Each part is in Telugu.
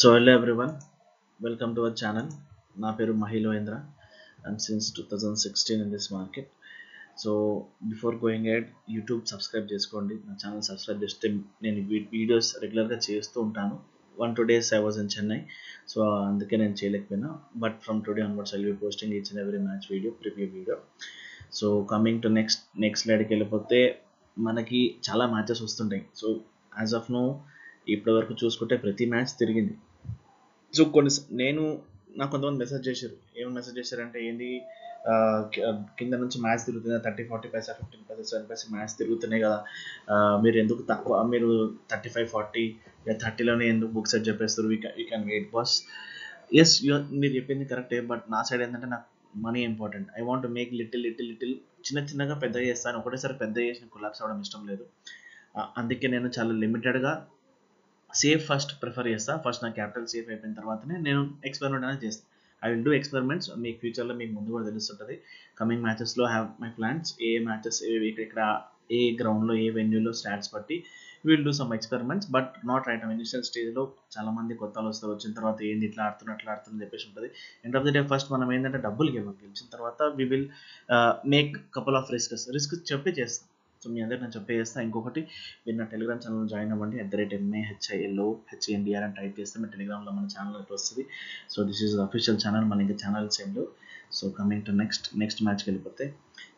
So hello everyone, welcome to our channel. నా పేరు మహిలోంద్ర. I'm since 2016 in this market. So before going ed YouTube subscribe చేసుకోండి. నా ఛానల్ సబ్స్క్రైబ్ చేస్తే నేను వీడియోస్ రెగ్యులర్గా చేస్తూ ఉంటాను. 1-2 days I was in Chennai, so అందుకే నేను చేయలేకపోయినా. But from today onwards I will be posting each and every match video, preview video. So coming to next స్లైడ్కి వెళ్ళిపోతే మనకి చాలా మ్యాచెస్ వస్తుంటాయి. సో యాజ్ ఆఫ్ నో ఇప్పటి వరకు చూసుకుంటే ప్రతి మ్యాచ్ తిరిగింది. సో నేను నాకు కొంతమంది మెసేజ్ చేశారు. ఏమైనా మెసేజ్ చేశారంటే ఏంది కింద నుంచి మ్యాచ్ తిరుగుతుంది, 30-40 పైసా 15 పైసా 7 పైసా మ్యాచ్ తిరుగుతున్నాయి కదా, మీరు ఎందుకు తక్కువ, మీరు 35-40 30లోనే ఎందుకు బుక్ సెట్ చెప్పేస్తారు, you can wait boss. Yes, మీరు చెప్పింది కరెక్టే. బట్ నా సైడ్ ఏంటంటే నాకు money important. I want make little చిన్నగా పెద్దగా చేస్తాను. ఒకటేసారి పెద్ద చేసి కొలాప్స్ అవ్వడం ఇష్టం లేదు. అందుకే నేను చాలా లిమిటెడ్గా సేఫ్ ఫస్ట్ ప్రిఫర్ చేస్తా. ఫస్ట్ నా క్యాపిటల్ సేఫ్ అయిపోయిన తర్వాతనే నేను ఎక్స్పెరిమెంట్ అనేది చేస్తాను. I will do experiments. మీకు ఫ్యూచర్లో మీకు ముందు కూడా తెలుస్తుంటుంది. కమింగ్ మ్యాచెస్లో హ్యావ్ మై ప్లాన్స్. ఏ మ్యాచెస్ ఇక్కడ ఏ గ్రౌండ్లో ఏ వెన్యూలో స్టాట్స్ బట్టి will do some experiments. But not right initial స్టేజ్లో చాలామంది కొత్త వాళ్ళు వస్తారు. వచ్చిన తర్వాత ఏంది ఇట్లా ఆడుతున్నని చెప్పేసి ఉంటుంది. End of the day first మనం ఏంటంటే డబ్బులు గెలిచిన తర్వాత we will make couple of risk చెప్పి చేస్తాం. సో మీ అందరికి నేను చెప్పేస్తా. ఇంకొకటి, మీరు నా టెలిగ్రామ్ ఛానల్ జాయిన్ అవ్వండి. @MAHILOHENDR అని టైప్ చేస్తే మీ టెలిగ్రామ్లో మన ఛానల్ అయితే వస్తుంది. So this is official channel, మన ఇంకా ఛానల్స్ ఏం లేవు. సో కమింగ్ టు నెక్స్ట్ మ్యాచ్కి వెళ్ళిపోతే,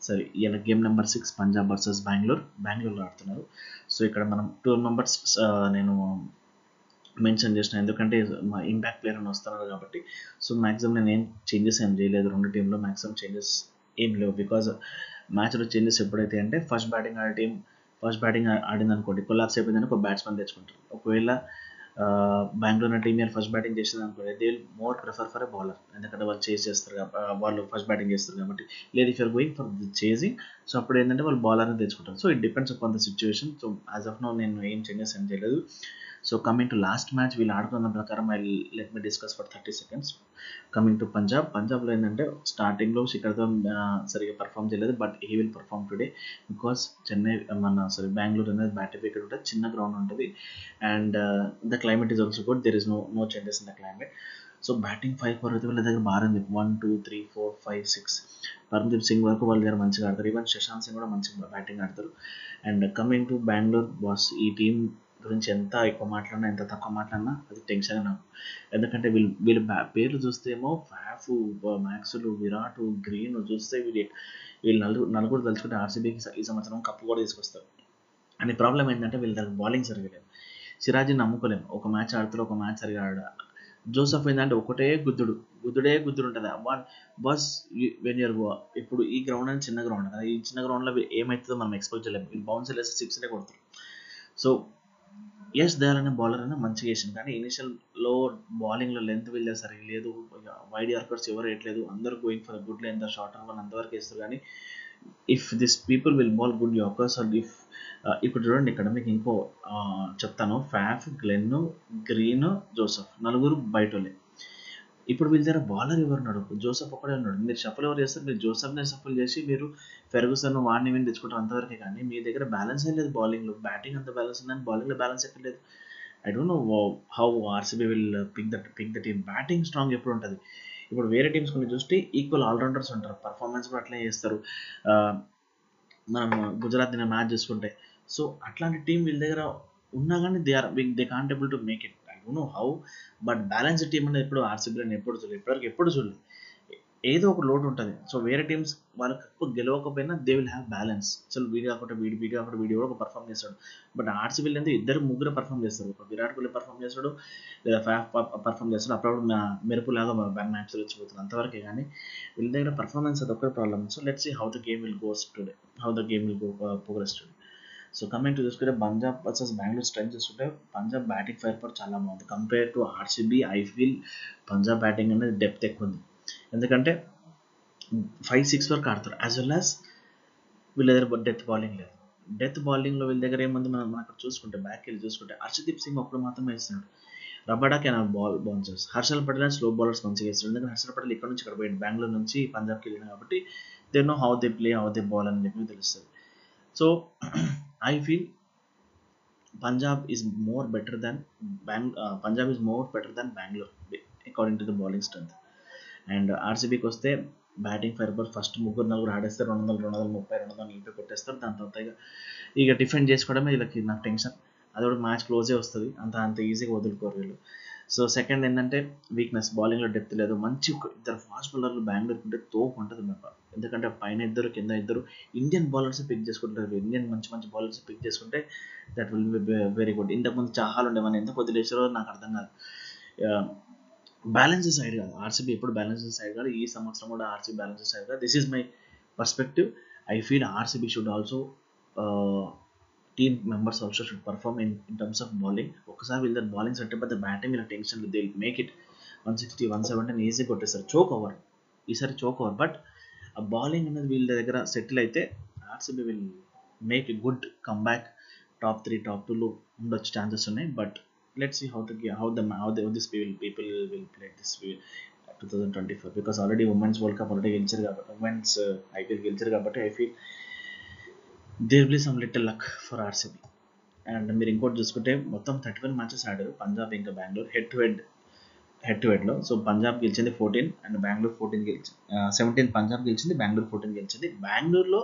సరే ఇలా గేమ్ నెంబర్ 6 పంజాబ్ వర్సెస్ బెంగళూరులో ఆడుతున్నారు. సో ఇక్కడ మనం 12 మెంబర్స్ నేను మెన్షన్ చేసిన, ఎందుకంటే మా ఇంపాక్ట్ ప్లేయర్ అని వస్తున్నారు కాబట్టి. సో మ్యాక్సిమం నేను ఏం చేంజెస్ ఏం చేయలేదు. రెండు టీంలో మ్యాక్సిమం చేంజెస్ ఏం లేవు. బికాజ్ మ్యాచ్లో చేంజెస్ ఎప్పుడైతే అంటే ఫస్ట్ బ్యాటింగ్ ఆడింది అనుకోండి, కొలాప్స్ అయిపోయిందని ఒక బ్యాట్స్మెన్ తెచ్చుకుంటారు. ఒకవేళ బెంగళూరు టీం ఫస్ట్ బ్యాటింగ్ చేసేది అనుకోండి, they will more prefer for a bowler. ఎందుకంటే వాళ్ళు చేజ్ చేస్తారు, వాళ్ళు ఫస్ట్ బ్యాటింగ్ చేస్తారు కాబట్టి. లేదు, if you're going for the chasing, so అప్పుడు ఏంటంటే వాళ్ళు బౌలర్ని తెచ్చుకుంటారు. So it depends upon the situation. So as of now నేను ఏం చేంజెస్ ఏం చేయలేదు. So coming to last match, వీళ్ళు ఆడుతున్న ప్రకారం let me discuss for 30 seconds. Coming to పంజాబ్లో ఏంటంటే స్టార్టింగ్లో శిఖర్తో సరిగా పర్ఫామ్ చేయలేదు. But he will perform today. Because Bengaluru అనేది బ్యాట్ వికెట్ ఉంటుంది, చిన్న గ్రౌండ్ ఉంటుంది. And the climate is also good. There is no changes in the climate. So batting 5 అయితే వీళ్ళ దగ్గర బాగుంది. 1 2 3 4 5 6 పరమ్దీప్ సింగ్ వరకు వాళ్ళ దగ్గర మంచిగా ఆడతారు. ఈవెన్ శశాంత్ సింగ్ కూడా మంచిగా బ్యాటింగ్ ఆడతారు. And coming to Bengaluru boss, ఈ టీం గురించి ఎంత ఎక్కువ మాట్లాడినా ఎంత తక్కువ మాట్లాడినా అది టెన్షన్ నాకు. ఎందుకంటే వీళ్ళు పేర్లు చూస్తేమో ఫ్యాఫ్, మ్యాక్స్లు, విరాట్, గ్రీన్ చూస్తే వీళ్ళు నలుగురు తలుచుకుంటే ఆర్సీబీకి ఈ సంవత్సరం కప్పు కూడా తీసుకొస్తారు. అని ప్రాబ్లం ఏంటంటే వీళ్ళ దగ్గర బౌలింగ్ సరిగా లేదు. సిరాజ్ని నమ్ముకోలేము. ఒక మ్యాచ్ ఆడుతారు, ఒక మ్యాచ్ సరిగా ఆడ. జోసఫ్ ఏంటంటే ఒకటే గుద్దుడే ఉంటుంది. బస్ వెన్ ఇయర్ ఇప్పుడు ఈ గ్రౌండ్ అని చిన్న గ్రౌండ్ కదా, ఈ చిన్న గ్రౌండ్లో ఏమవుతుందో మనం ఎక్స్పెక్ట్ చేయలేము. వీళ్ళు బౌన్సర్ వేస్తే 6 కొడతారు. సో ఎస్, దయాల్ అనే బౌలర్ అయినా మంచిగా వేసింది, కానీ ఇనిషియల్లో బౌలింగ్లో లెంత్ వీళ్ళే సరిగా లేదు. వైడ్ యార్కర్స్ ఎవరు వేయట్లేదు. అందరూ going for good length, shorter one అంతవరకు వేస్తారు. కానీ if this people will ball good yorkers, and ఇప్పుడు చూడండి, ఇక్కడ మీకు ఇంకో చెప్తాను. ఫ్యాఫ్, గ్లెన్, గ్రీన్, జోసఫ్ నలుగురు బయటలే. ఇప్పుడు వీళ్ళ దగ్గర బౌలర్ ఎవరున్నాడు? జోసఫ్ ఒక్కడే ఉన్నాడు. మీరు షఫల్ ఎవరు చేస్తారు? మీరు జోసఫ్ని షఫల్ చేసి మీరు ఫెర్గుసన్ వాడిని విని తెచ్చుకుంటారు అంతవరకే. కానీ మీ దగ్గర బ్యాలెన్స్ ఏం లేదు. బౌలింగ్లో బ్యాటింగ్ అంత బ్యాలెన్స్ ఉందని బౌలింగ్లో బ్యాలెన్స్ ఎక్కడ లేదు. I don't know how RCB will pick the team. Batting strong ఎప్పుడు ఉంటుంది. ఇప్పుడు వేరే టీమ్స్ కొన్ని చూస్తే ఈక్వల్ ఆల్రౌండర్స్ ఉంటారు, పర్ఫార్మెన్స్ కూడా అట్లే చేస్తారు. మనం గుజరాత్ నిన్న మ్యాచ్ చూసుకుంటే, సో అట్లాంటి టీం వీళ్ళ దగ్గర ఉన్నా కానీ they can't able to make it. I don't know how. But balance team అనేది ఎప్పుడు ఆర్సీబీలో ఎప్పుడు చూడలేదు. ఏదో ఒక లోటు ఉంటుంది. సో వేరే టీమ్స్ వాళ్ళ కప్పు గెలవకపోయినా దే విల్ హ్యావ్ బ్యాలెన్స్. అసలు వీడి కాకుండా వీడి కూడా ఒక పర్ఫామ్ చేస్తాడు. బట్ ఆర్సీబీలో అయితే ఇద్దరు ముగ్గురు పర్ఫామ్ చేస్తారు. ఒక విరాట్ కోహ్లీ పర్ఫామ్ చేస్తాడు, లేదా ఫ్యాఫ్ పర్ఫామ్ చేస్తాడు. అప్పుడప్పుడు మెరుపులాగా మ్యాచ్లు వచ్చిపోతుంది అంతవరకే. కానీ వీళ్ళ దగ్గర పర్ఫార్మెన్స్ అది ఒక్కటే problem. So let's see how the game will goes today, how the game will go progress today. So coming to చూసుకుంటే పంజాబ్ వర్సెస్ బెంగళూరు స్ట్రెంత్ చూసుకుంటే పంజాబ్ బ్యాటింగ్ ఫైర్ పవర్ చాలా బాగుంది. Compare to RCB I feel Punjab batting అనేది డెప్త్ ఎక్కువ ఉంది. ఎందుకంటే 5-6 వరకు ఆడతారు. యాజ్ వెల్ యాజ్ వీళ్ళ దగ్గర డెత్ బౌలింగ్ లేదు. డెత్ బౌలింగ్లో వీళ్ళ దగ్గర ఏముంది, మనం అక్కడ చూసుకుంటే బ్యాక్ వెళ్ళి చూసుకుంటే హర్షదీప్ సింగ్ ఒక్కడు మాత్రమే వేస్తున్నాడు. Rabada can bouncers. Harshal Patel and slow bowlers మంచిగా వేస్తాడు. ఎందుకంటే హర్షల్ పటేల్ ఇక్కడ నుంచి ఇక్కడ పోయింది, బెంగళూరు నుంచి పంజాబ్కి వెళ్ళిన కాబట్టి they know how they play, how they ball అని చెప్పి తెలుస్తుంది. So I feel Punjab is more better than Punjab is more better than Bangalore according to the bowling strength. And ఆర్సీబీకి వస్తే బ్యాటింగ్ ఫైర్ పర్ ఫస్ట్ ముగ్గురు నలుగురు ఆడేస్తారు 200, 230, 240 కొట్టేస్తారు. దాని తర్వాత ఇక డిఫెండ్ చేసుకోవడమే వీళ్ళకి నాకు టెన్షన్. అది కూడా మ్యాచ్ క్లోజే వస్తుంది, అంత ఈజీగా వదులుకోరు వీళ్ళు. సో సెకండ్ ఏంటంటే వీక్నెస్, బౌలింగ్లో డెప్త్ లేదు. మంచి ఇద్దరు ఫాస్ట్ బౌలర్లు బెంగళూరు ఉంటే తోపు ఉంటుంది మ్యాప్. ఎందుకంటే పైన ఇద్దరు కింద ఇద్దరు ఇండియన్ బౌలర్స్ పిక్ చేసుకుంటారు. ఇండియన్ మంచి బౌలర్స్ పిక్ చేసుకుంటే that will be very good. ఇంతకుముందు చాహాలు ఉండేవని ఎందుకు వదిలేసారో నాకు అర్థం కాదు. బ్యాలెన్స్ సైడ్ కాదు ఆర్సీబీ, ఎప్పుడు బ్యాలెన్స్ సైడ్ కాదు. ఈ సంవత్సరం కూడా ఆర్సీబీ బ్యాలెన్స్ సైడ్ కాదు. This is my perspective. I feel RCB should also team members also should perform in terms of bowling. ఒకసారి వీళ్ళ బౌలింగ్ సెట్ అయిపోతే బ్యాటింగ్ వీళ్ళ tension they will make it 160, 170 easy కొట్టేస్తారు. చోక్ ఓవర్ ఈసారి చోక్ ఓవర్. బట్ ఆ బౌలింగ్ అనేది వీళ్ళ దగ్గర సెటిల్ అయితే RCB will make a good comeback. Top 3, top 2లో ఉండొచ్చు ఛాన్సెస్ ఉన్నాయి. But let's see how this people will play this 2024 because already women's world cup already గెలిచారు కాబట్టి, women's IPL గెలిచారు కాబట్టి I feel there will be some little luck for RCB. And మీరు ఇంకోటి చూసుకుంటే మొత్తం 31 మ్యాచెస్ ఆడారు పంజాబ్ ఇంకా బెంగళూరు హెడ్ టు హెడ్లో. సో పంజాబ్ గెలిచింది 14 అండ్ బెంగళూరు 14 గెలిచింది. 17 పంజాబ్ గెలిచింది, బెంగళూరు 14 గెలిచింది. బెంగళూరులో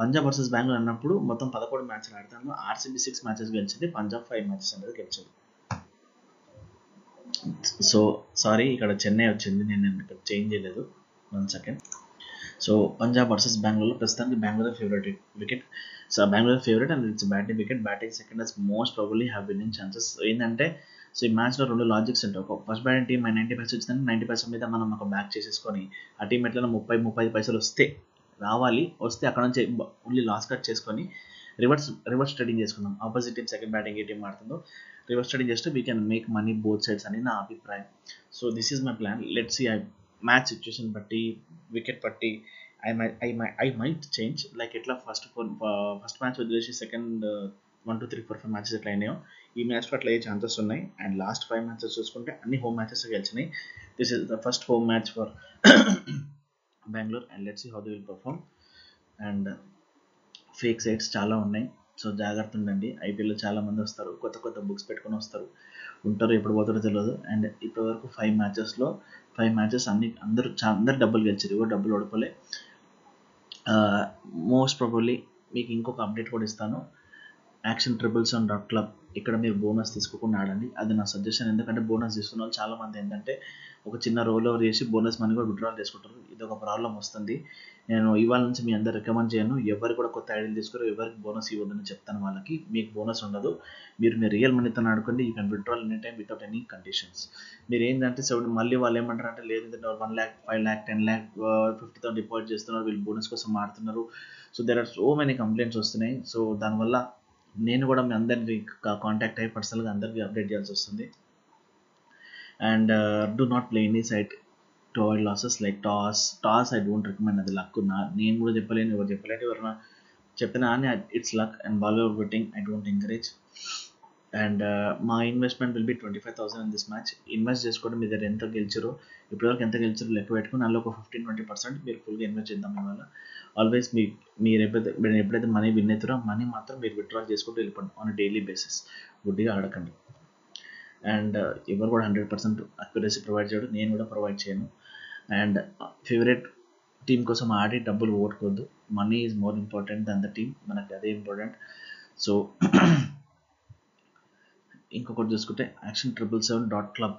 పంజాబ్ వర్సెస్ బెంగళూరు అన్నప్పుడు మొత్తం 11 మ్యాచ్లు ఆడతాను. ఆర్సీబీ 6 మ్యాచెస్ గెలిచింది, పంజాబ్ 5 మ్యాచెస్ అనేది గెలిచింది. సో సారీ, ఇక్కడ చెన్నై వచ్చింది, నేను ఇక్కడ చేంజ్ చేయలేదు. 1 second. So Punjab versus Bengaluru ప్రస్తుతానికి Bengaluru favourite wicket. So Bengaluru favourite and it's batting wicket. Batting second is most probably have winning chances. ఏంటంటే సో ఈ మ్యాచ్లో 2 లాజిక్స్ ఉంటాయి. ఒక ఫస్ట్ బ్యాటింగ్ టీమ్ 90 పైసలు వచ్చిందంటే 90 పైసల మీద మనం ఒక బ్యాక్ చేసేసుకొని ఆ టీం ఎట్లా 30-35 పైసలు వస్తే అక్కడ నుంచి ఓన్లీ లాస్ కట్ చేసుకొని రివర్స్ ట్రేడింగ్ చేసుకున్నాం. ఆపోజిట్ టీమ్ సెకండ్ బ్యాటింగ్ ఏ టీం ఆడుతుందో రివర్స్ ట్రేడింగ్ చేస్తే we can make money both sides అని నా అభిప్రాయం. So this is my plan. Let's see match situation బట్టి, వికెట్ బట్టి ఐ మైట్ చేంజ్. లైక్ ఎట్లా ఫస్ట్ మ్యాచ్ వదిలేసి సెకండ్ 1, 2, 3, 4, 5 మ్యాచెస్ ఎట్లా అయినాయో ఈ మ్యాచ్లో అట్లా అయ్యే ఛాన్సెస్ ఉన్నాయి. అండ్ లాస్ట్ 5 మ్యాచెస్ చూసుకుంటే అన్ని హోమ్ మ్యాచెస్ గెలిచినాయి. This is the first home match for Bengaluru and let's see how they will perform. And fake sites చాలా ఉన్నాయి, సో జాగ్రత్త ఉండండి. ఐపీఎల్లో చాలా మంది వస్తారు, కొత్త బుక్స్ పెట్టుకొని ఉంటారు, ఎప్పుడు పోతారో తెలియదు. అండ్ ఇప్పటివరకు 5 మ్యాచెస్ అందరు డబ్బులు గెలిచారు, ఎవరు డబ్బులు ఓడిపోలే. మోస్ట్ ప్రాబబ్లీ మీకు ఇంకొక అప్డేట్ కూడా ఇస్తాను. ActionTripleZone.club ఇక్కడ మీరు బోనస్ తీసుకోకుండా ఆడండి, అది నా సజెషన్. ఎందుకంటే బోనస్ తీసుకున్న వాళ్ళు చాలామంది ఏంటంటే ఒక చిన్న రోల్ ఓవర్ చేసి బోనస్ మనీ కూడా విత్డ్రాల్ చేసుకుంటారు. ఇది ఒక ప్రాబ్లం వస్తుంది. నేను ఇవాళ నుంచి మీ అందరు రికమెండ్ చేయను, ఎవరు కూడా కొత్త ఐడియాలు తీసుకోరు, ఎవరికి బోనస్ ఇవ్వద్దని చెప్తాను. వాళ్ళకి మీకు బోనస్ ఉండదు, మీరు రియల్ మనీతో ఆడుకోండి. You can withdrawal any time without any conditions. మీరు ఏంటంటే మళ్ళీ వాళ్ళు ఏమంటారు అంటే లేదు 1 lakh, 5 lakh, 10 lakh, 50,000 డిపాజిట్ చేస్తున్నారు, వీళ్ళు బోనస్ కోసం ఆడుతున్నారు. So there are so many complaints వస్తున్నాయి. సో దానివల్ల నేను కూడా మీ అందరినీ కాంటాక్ట్ అయ్యి పర్సనల్గా అందరికీ అప్డేట్ చేయాల్సి వస్తుంది. And do not play any site to avoid losses like toss I don't recommend. అది లక్. నేను కూడా చెప్పలేను, ఎవరు చెప్పలేను, ఎవరైనా చెప్పినా అని it's luck. And Bollywood betting I don't encourage. And మా investment will be 25,000 in this match. Invest చేసుకోవడం మీ దగ్గర ఎంత గెలిచారో, ఇప్పటివరకు ఎంత గెలిచారో లెక్క పెట్టుకుని అందులో ఒక 15-20% మీరు ఫుల్గా ఇన్వెస్ట్ చేద్దాం. ఇవాళ ఆల్వేస్ మీరు ఎప్పుడైతే మనీ విన్ అవుతారో మనీ మాత్రం మీరు విత్డ్రా చేసుకుంటూ వెళ్ళిపోండి ఆన్ డైలీ బేసిస్. గుడ్డిగా ఆడకండి. అండ్ ఎవరు కూడా 100% అక్యురసీ ప్రొవైడ్ చేయడం, నేను కూడా ప్రొవైడ్ చేయను. అండ్ ఫేవరెట్ టీం కోసం ఆడి డబ్బులు ఓడుకోవద్దు. Money is more important than the team, మనకి అదే ఇంపార్టెంట్. సో ఇంకొకటి చూసుకుంటే ActionTripleZone.club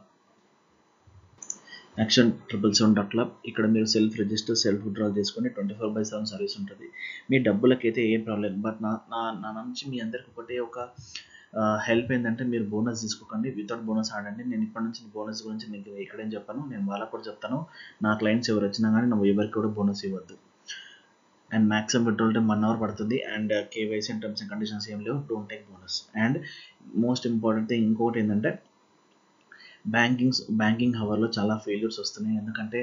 ఇక్కడ మీరు సెల్ఫ్ రిజిస్టర్, సెల్ఫ్ విత్డ్రాల్ చేసుకొని 24/7 సర్వీస్ ఉంటుంది. మీ డబ్బులకైతే ఏం ప్రాబ్లం. బట్ నా నుంచి మీ అందరికి ఒకటే ఒక హెల్ప్ ఏంటంటే మీరు బోనస్ తీసుకోకండి, వితౌట్ బోనస్ ఆడండి. నేను ఇప్పటి నుంచి బోనస్ గురించి మీకు ఎక్కడేం చెప్పాను, నేను వాళ్ళకు కూడా చెప్తాను. నా క్లయింట్స్ ఎవరు వచ్చినా కానీ నువ్వు ఎవరికి కూడా బోనస్ ఇవ్వద్దు. And maximum withdrawal time 1 hour పడుతుంది. And KYC and terms and conditions ఏం లేవు, don't take bonus. And most important thing ఇంకొకటి ఏంటంటే బ్యాంకింగ్ హవర్లో చాలా ఫెయిల్యూర్స్ వస్తున్నాయి. ఎందుకంటే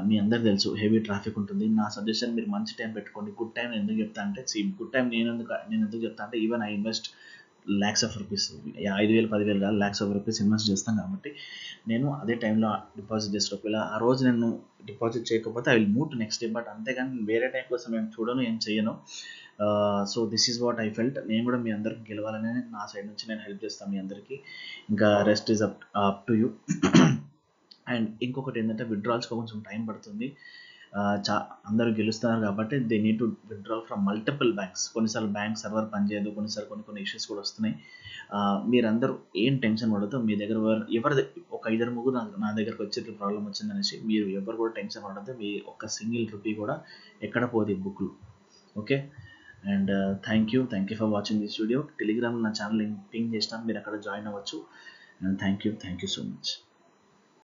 మీ అందరికి తెలుసు హెవీ ట్రాఫిక్ ఉంటుంది. నా సజెషన్ మీరు మంచి టైం పెట్టుకోండి. గుడ్ టైం ఎందుకు చెప్తా అంటే గుడ్ టైం నేను ఎందుకు చెప్తా అంటే even I invest lakhs of rupees, 5,000, 10,000 కాదు, lakhs of rupees ఇన్వెస్ట్ చేస్తాను. కాబట్టి నేను అదే టైంలో డిపాజిట్ చేస్తాను. ఇలా ఆ రోజు నేను డిపాజిట్ చేయకపోతే I will move to next day. But అంతేగాని వేరే టైం కోసం నేను చూడను, ఏం చేయను. So this is what I felt. నేను కూడా మీ అందరికి గెలవాలని నా సైడ్ నుంచి నేను హెల్ప్ చేస్తాను మీ అందరికీ. ఇంకా rest is up to you. And ఇంకొకటి ఏంటంటే విత్డ్రాల్స్కి కొంచెం టైం పడుతుంది. అందరూ గెలుస్తున్నారు కాబట్టి they need to withdraw from multiple banks. కొన్నిసార్లు బ్యాంక్ సర్వర్ పనిచేయదు, కొన్నిసార్లు కొన్ని ఇష్యూస్ కూడా వస్తున్నాయి. మీరందరూ ఏం టెన్షన్ పడదు. మీ దగ్గర ఎవరి ఒక 5-6 నా దగ్గరకు వచ్చి ప్రాబ్లం వచ్చిందనేసి మీరు ఎవరు కూడా టెన్షన్ పడద్దు. మీ ఒక్క సింగిల్ రూపీ కూడా ఎక్కడ పోదు బుక్లు. Okay. And thank you for watching this video. టెలిగ్రామ్లో నా ఛానల్ పింగ్ చేసినా మీరు అక్కడ జాయిన్ అవ్వచ్చు. And thank you so much.